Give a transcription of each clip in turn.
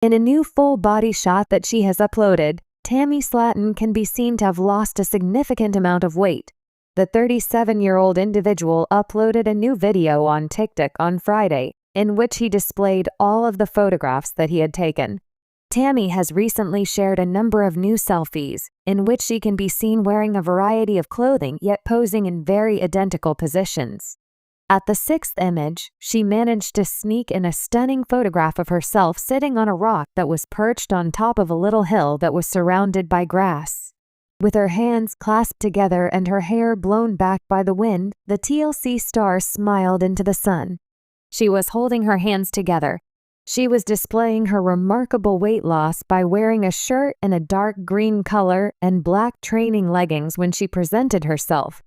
In a new full-body shot that she has uploaded, Tammy Slaton can be seen to have lost a significant amount of weight. The 37-year-old individual uploaded a new video on TikTok on Friday, in which he displayed all of the photographs that he had taken. Tammy has recently shared a number of new selfies, in which she can be seen wearing a variety of clothing yet posing in very identical positions. At the sixth image, she managed to sneak in a stunning photograph of herself sitting on a rock that was perched on top of a little hill that was surrounded by grass. With her hands clasped together and her hair blown back by the wind, the TLC star smiled into the sun. She was holding her hands together. She was displaying her remarkable weight loss by wearing a shirt in a dark green color and black training leggings when she presented herself.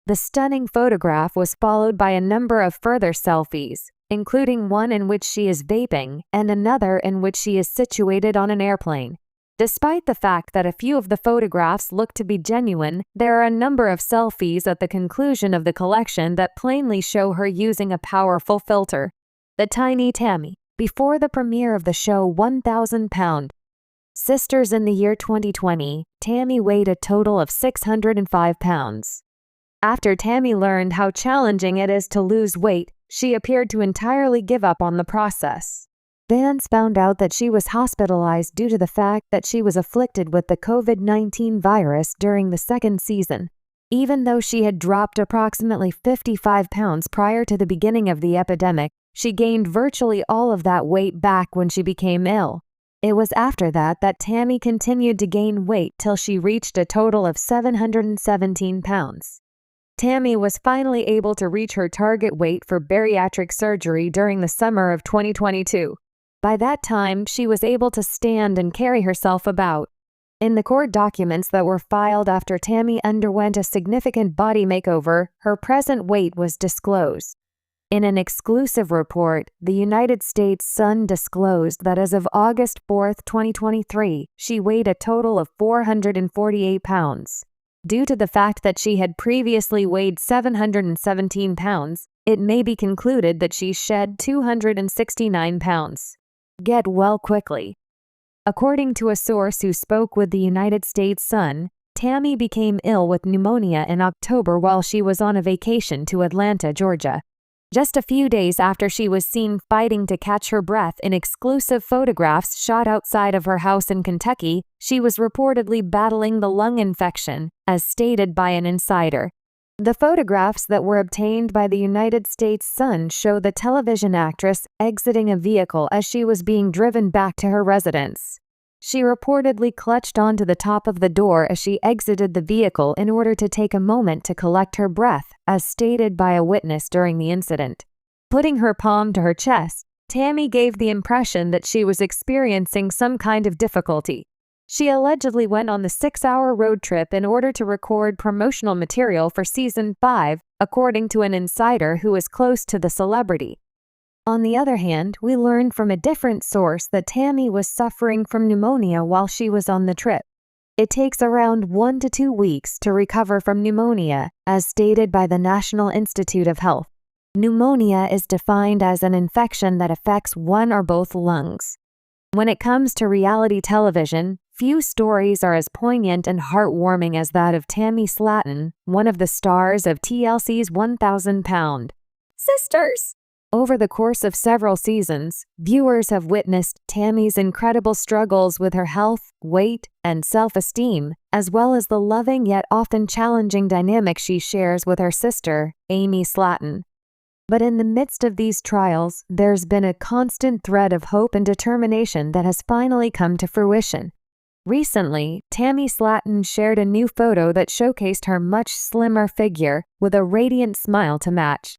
The stunning photograph was followed by a number of further selfies, including one in which she is vaping and another in which she is situated on an airplane. Despite the fact that a few of the photographs look to be genuine, there are a number of selfies at the conclusion of the collection that plainly show her using a powerful filter. The tiny Tammy, before the premiere of the show 1,000 pound. Sisters in the year 2020, Tammy weighed a total of 605 pounds. After Tammy learned how challenging it is to lose weight, she appeared to entirely give up on the process. Fans found out that she was hospitalized due to the fact that she was afflicted with the COVID-19 virus during the second season. Even though she had dropped approximately 55 pounds prior to the beginning of the epidemic, she gained virtually all of that weight back when she became ill. It was after that Tammy continued to gain weight till she reached a total of 717 pounds. Tammy was finally able to reach her target weight for bariatric surgery during the summer of 2022. By that time, she was able to stand and carry herself about. In the court documents that were filed after Tammy underwent a significant body makeover, her present weight was disclosed. In an exclusive report, the United States Sun disclosed that as of August 4, 2023, she weighed a total of 448 pounds. Due to the fact that she had previously weighed 717 pounds, it may be concluded that she shed 269 pounds. Get well quickly. According to a source who spoke with the United States Sun, Tammy became ill with pneumonia in October while she was on a vacation to Atlanta, Georgia. Just a few days after she was seen fighting to catch her breath in exclusive photographs shot outside of her house in Kentucky, she was reportedly battling the lung infection, as stated by an insider. The photographs that were obtained by the United States Sun show the television actress exiting a vehicle as she was being driven back to her residence. She reportedly clutched onto the top of the door as she exited the vehicle in order to take a moment to collect her breath, as stated by a witness during the incident. Putting her palm to her chest, Tammy gave the impression that she was experiencing some kind of difficulty. She allegedly went on the 6-hour road trip in order to record promotional material for Season 5, according to an insider who is close to the celebrity. On the other hand, we learned from a different source that Tammy was suffering from pneumonia while she was on the trip. It takes around 1 to 2 weeks to recover from pneumonia, as stated by the National Institute of Health. Pneumonia is defined as an infection that affects one or both lungs. When it comes to reality television, few stories are as poignant and heartwarming as that of Tammy Slaton, one of the stars of TLC's 1,000 pound. Sisters! Over the course of several seasons, viewers have witnessed Tammy's incredible struggles with her health, weight, and self-esteem, as well as the loving yet often challenging dynamic she shares with her sister, Amy Slaton. But in the midst of these trials, there's been a constant thread of hope and determination that has finally come to fruition. Recently, Tammy Slaton shared a new photo that showcased her much slimmer figure with a radiant smile to match.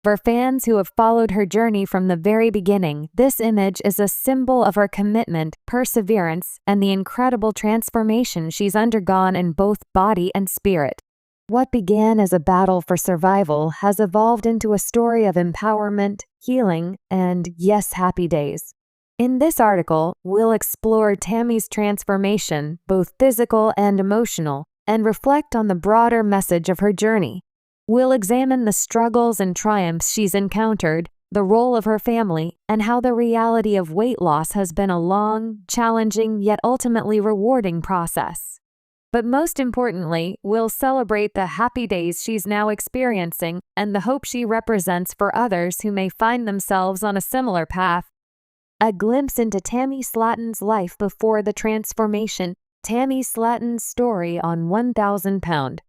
For fans who have followed her journey from the very beginning, this image is a symbol of her commitment, perseverance, and the incredible transformation she's undergone in both body and spirit. What began as a battle for survival has evolved into a story of empowerment, healing, and, yes, happy days. In this article, we'll explore Tammy's transformation, both physical and emotional, and reflect on the broader message of her journey. We'll examine the struggles and triumphs she's encountered, the role of her family, and how the reality of weight loss has been a long, challenging, yet ultimately rewarding process. But most importantly, we'll celebrate the happy days she's now experiencing and the hope she represents for others who may find themselves on a similar path. A glimpse into Tammy Slaton's life before the transformation. Tammy Slaton's story on 1,000 pound.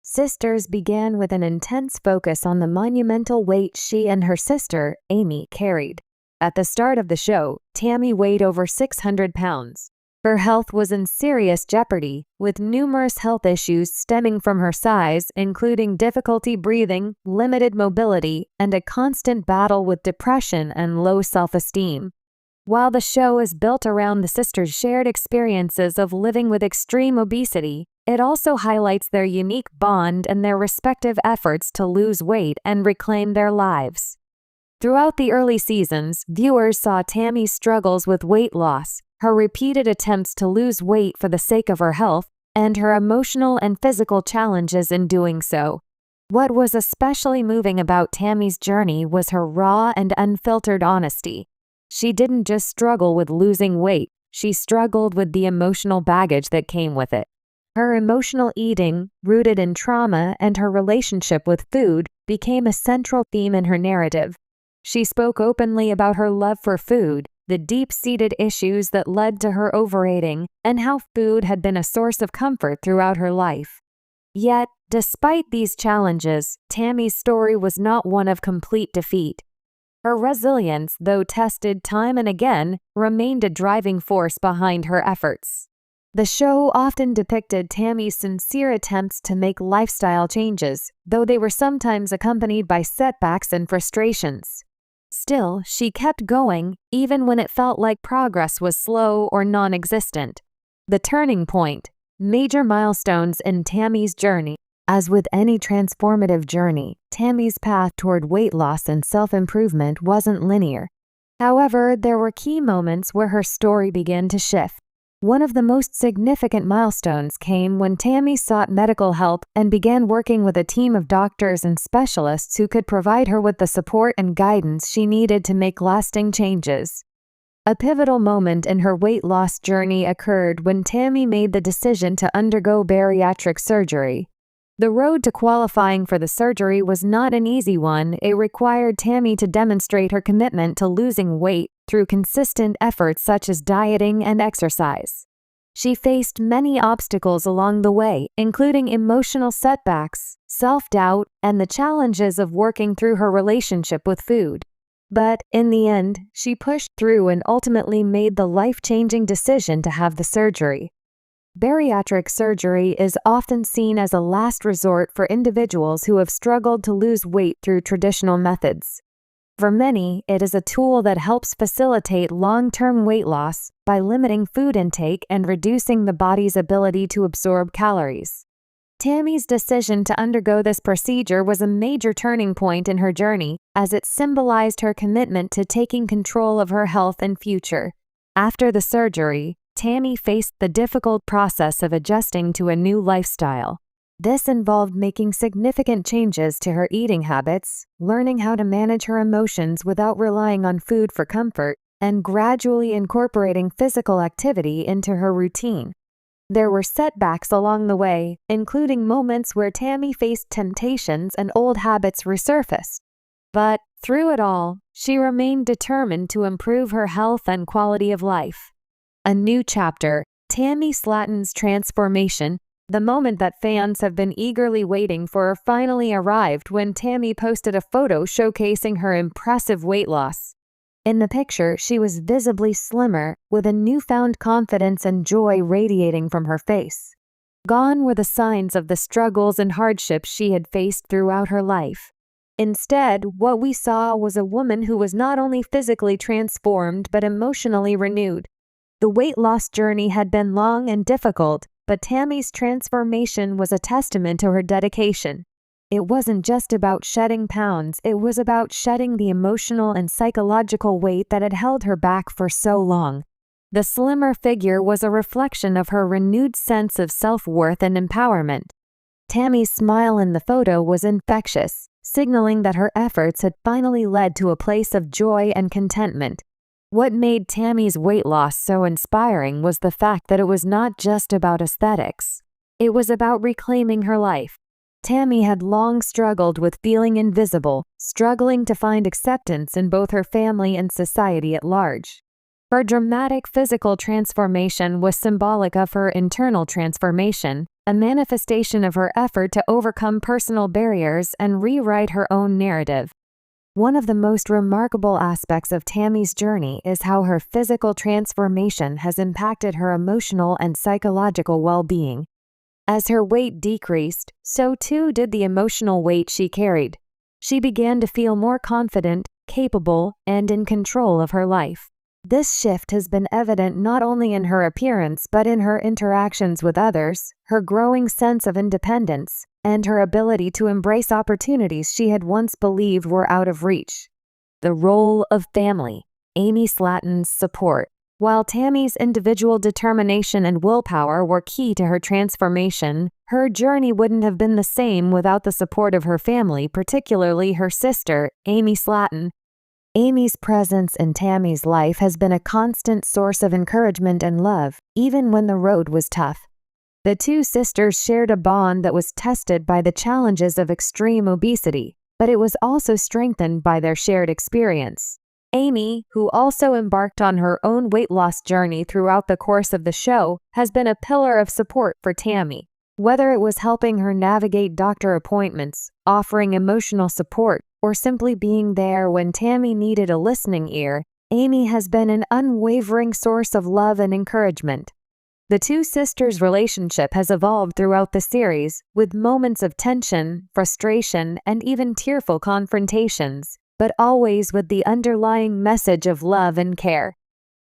Sisters began with an intense focus on the monumental weight she and her sister, Amy, carried. At the start of the show, Tammy weighed over 600 pounds. Her health was in serious jeopardy, with numerous health issues stemming from her size, including difficulty breathing, limited mobility, and a constant battle with depression and low self-esteem. While the show is built around the sisters' shared experiences of living with extreme obesity, it also highlights their unique bond and their respective efforts to lose weight and reclaim their lives. Throughout the early seasons, viewers saw Tammy's struggles with weight loss, her repeated attempts to lose weight for the sake of her health, and her emotional and physical challenges in doing so. What was especially moving about Tammy's journey was her raw and unfiltered honesty. She didn't just struggle with losing weight, she struggled with the emotional baggage that came with it. Her emotional eating, rooted in trauma, and her relationship with food became a central theme in her narrative. She spoke openly about her love for food, the deep-seated issues that led to her overeating, and how food had been a source of comfort throughout her life. Yet, despite these challenges, Tammy's story was not one of complete defeat. Her resilience, though tested time and again, remained a driving force behind her efforts. The show often depicted Tammy's sincere attempts to make lifestyle changes, though they were sometimes accompanied by setbacks and frustrations. Still, she kept going, even when it felt like progress was slow or non-existent. The turning point. Major milestones in Tammy's journey. As with any transformative journey, Tammy's path toward weight loss and self-improvement wasn't linear. However, there were key moments where her story began to shift. One of the most significant milestones came when Tammy sought medical help and began working with a team of doctors and specialists who could provide her with the support and guidance she needed to make lasting changes. A pivotal moment in her weight loss journey occurred when Tammy made the decision to undergo bariatric surgery. The road to qualifying for the surgery was not an easy one. It required Tammy to demonstrate her commitment to losing weight through consistent efforts such as dieting and exercise. She faced many obstacles along the way, including emotional setbacks, self-doubt, and the challenges of working through her relationship with food. But, in the end, she pushed through and ultimately made the life-changing decision to have the surgery. Bariatric surgery is often seen as a last resort for individuals who have struggled to lose weight through traditional methods. For many, it is a tool that helps facilitate long-term weight loss by limiting food intake and reducing the body's ability to absorb calories. Tammy's decision to undergo this procedure was a major turning point in her journey, as it symbolized her commitment to taking control of her health and future. After the surgery, Tammy faced the difficult process of adjusting to a new lifestyle. This involved making significant changes to her eating habits, learning how to manage her emotions without relying on food for comfort, and gradually incorporating physical activity into her routine. There were setbacks along the way, including moments where Tammy faced temptations and old habits resurfaced. But, through it all, she remained determined to improve her health and quality of life. A new chapter, Tammy Slaton's transformation. The moment that fans have been eagerly waiting for finally arrived when Tammy posted a photo showcasing her impressive weight loss. In the picture, she was visibly slimmer, with a newfound confidence and joy radiating from her face. Gone were the signs of the struggles and hardships she had faced throughout her life. Instead, what we saw was a woman who was not only physically transformed but emotionally renewed. The weight loss journey had been long and difficult, but Tammy's transformation was a testament to her dedication. It wasn't just about shedding pounds, it was about shedding the emotional and psychological weight that had held her back for so long. The slimmer figure was a reflection of her renewed sense of self-worth and empowerment. Tammy's smile in the photo was infectious, signaling that her efforts had finally led to a place of joy and contentment. What made Tammy's weight loss so inspiring was the fact that it was not just about aesthetics. It was about reclaiming her life. Tammy had long struggled with feeling invisible, struggling to find acceptance in both her family and society at large. Her dramatic physical transformation was symbolic of her internal transformation, a manifestation of her effort to overcome personal barriers and rewrite her own narrative. One of the most remarkable aspects of Tammy's journey is how her physical transformation has impacted her emotional and psychological well-being. As her weight decreased, so too did the emotional weight she carried. She began to feel more confident, capable, and in control of her life. This shift has been evident not only in her appearance but in her interactions with others, her growing sense of independence, and her ability to embrace opportunities she had once believed were out of reach. The role of family. Amy Slaton's support. While Tammy's individual determination and willpower were key to her transformation, her journey wouldn't have been the same without the support of her family, particularly her sister, Amy Slaton. Amy's presence in Tammy's life has been a constant source of encouragement and love, even when the road was tough. The two sisters shared a bond that was tested by the challenges of extreme obesity, but it was also strengthened by their shared experience. Amy, who also embarked on her own weight loss journey throughout the course of the show, has been a pillar of support for Tammy. Whether it was helping her navigate doctor appointments, offering emotional support, or simply being there when Tammy needed a listening ear, Amy has been an unwavering source of love and encouragement. The two sisters' relationship has evolved throughout the series, with moments of tension, frustration, and even tearful confrontations, but always with the underlying message of love and care.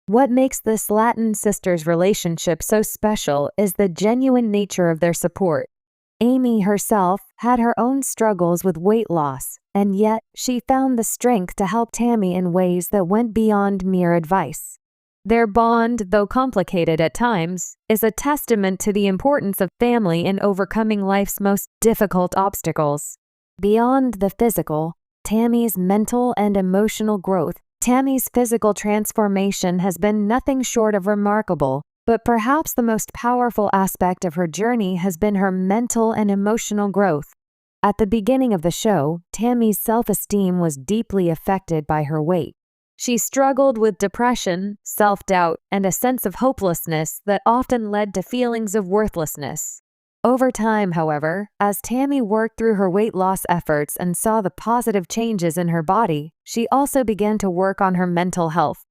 What makes the Slaton sisters' relationship so special is the genuine nature of their support. Amy herself had her own struggles with weight loss, and yet she found the strength to help Tammy in ways that went beyond mere advice. Their bond, though complicated at times, is a testament to the importance of family in overcoming life's most difficult obstacles. Beyond the physical, Tammy's mental and emotional growth. Tammy's physical transformation has been nothing short of remarkable, but perhaps the most powerful aspect of her journey has been her mental and emotional growth. At the beginning of the show, Tammy's self-esteem was deeply affected by her weight. She struggled with depression, self-doubt, and a sense of hopelessness that often led to feelings of worthlessness. Over time, however, as Tammy worked through her weight loss efforts and saw the positive changes in her body, she also began to work on her mental health.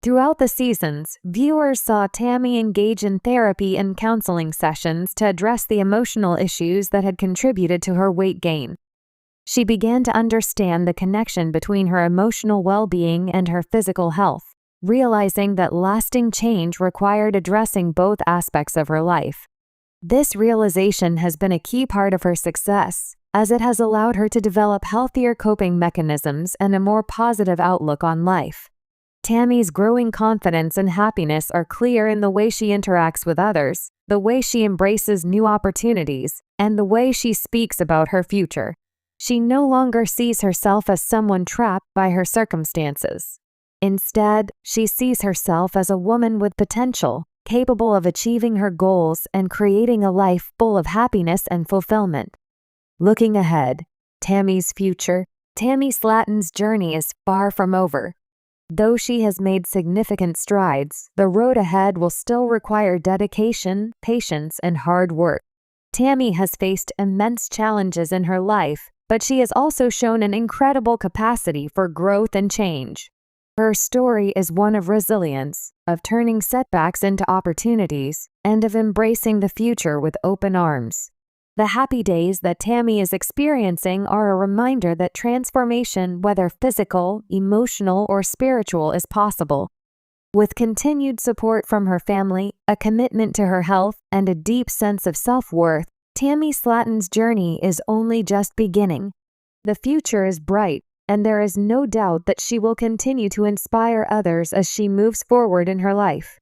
Throughout the seasons, viewers saw Tammy engage in therapy and counseling sessions to address the emotional issues that had contributed to her weight gain. She began to understand the connection between her emotional well-being and her physical health, realizing that lasting change required addressing both aspects of her life. This realization has been a key part of her success, as it has allowed her to develop healthier coping mechanisms and a more positive outlook on life. Tammy's growing confidence and happiness are clear in the way she interacts with others, the way she embraces new opportunities, and the way she speaks about her future. She no longer sees herself as someone trapped by her circumstances. Instead, she sees herself as a woman with potential, capable of achieving her goals and creating a life full of happiness and fulfillment. Looking ahead, Tammy's future. Tammy Slaton's journey is far from over. Though she has made significant strides, the road ahead will still require dedication, patience, and hard work. Tammy has faced immense challenges in her life, but she has also shown an incredible capacity for growth and change. Her story is one of resilience, of turning setbacks into opportunities, and of embracing the future with open arms. The happy days that Tammy is experiencing are a reminder that transformation, whether physical, emotional, or spiritual, is possible. With continued support from her family, a commitment to her health, and a deep sense of self-worth, Tammy Slaton's journey is only just beginning. The future is bright, and there is no doubt that she will continue to inspire others as she moves forward in her life.